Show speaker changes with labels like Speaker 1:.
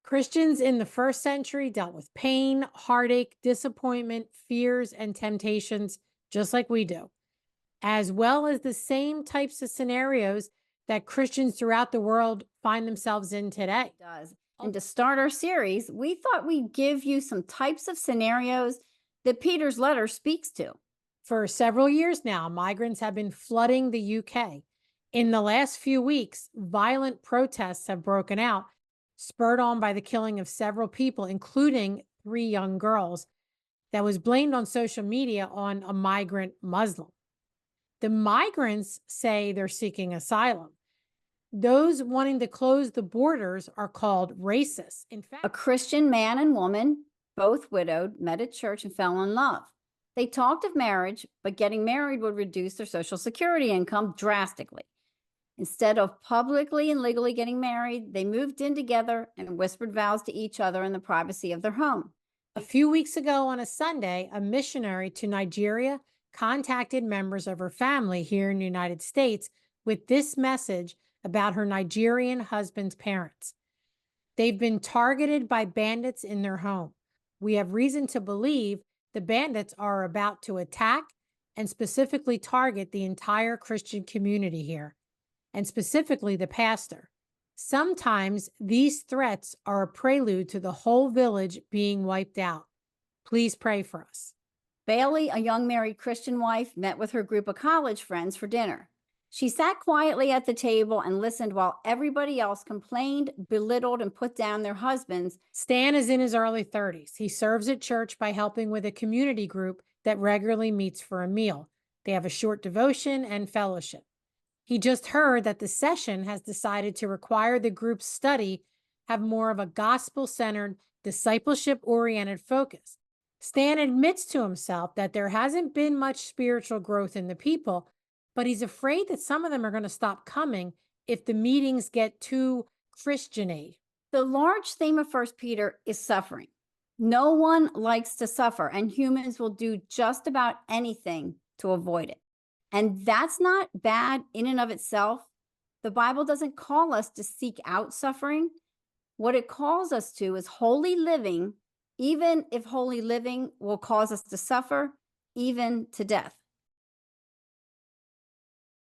Speaker 1: Christians in the first century dealt with pain, heartache, disappointment, fears, and temptations just like we do, as well as the same types of scenarios that Christians throughout the world find themselves in today.
Speaker 2: Does.
Speaker 1: Oh,
Speaker 2: And to start our series, we thought we'd give you some types of scenarios that Peter's letter speaks to.
Speaker 1: for several years now, migrants have been flooding the UK. In the last few weeks, violent protests have broken out, spurred on by the killing of several people, including three young girls, that was blamed on social media on a migrant Muslim. The migrants say they're seeking asylum. Those wanting to close the borders are called racists. In
Speaker 2: A
Speaker 1: fact,
Speaker 2: Christian man and woman, both widowed, met at church and fell in love. They talked of marriage, but getting married would reduce their Social Security income drastically. Instead of publicly and legally getting married, they moved in together and whispered vows to each other in the privacy of their home.
Speaker 1: a few weeks ago on a Sunday, a missionary to Nigeria contacted members of her family here in the United States with this message about her Nigerian husband's parents. They've been targeted by bandits in their home. We have reason to believe the bandits are about to attack and specifically target the entire Christian community here, and specifically the pastor. Sometimes these threats are a prelude to the whole village being wiped out. Please pray for us.
Speaker 2: Bailey, a young married Christian wife, met with her group of college friends for dinner. She sat quietly at the table and listened while everybody else complained, belittled, and put down their husbands.
Speaker 1: Stan is in his early 30s. He serves at church by helping with a community group that regularly meets for a meal. They have a short devotion and fellowship. He just heard that the session has decided to require the group's study have more of a gospel centered, discipleship oriented focus. Stan admits to himself that there hasn't been much spiritual growth in the people, but he's afraid that some of them are going to stop coming if the meetings get too Christian-y.
Speaker 2: The large theme of First Peter is suffering. No one likes to suffer, and humans will do just about anything to avoid it. And that's not bad in and of itself. The Bible doesn't call us to seek out suffering. What it calls us to is holy living, even if holy living will cause us to suffer, even to death.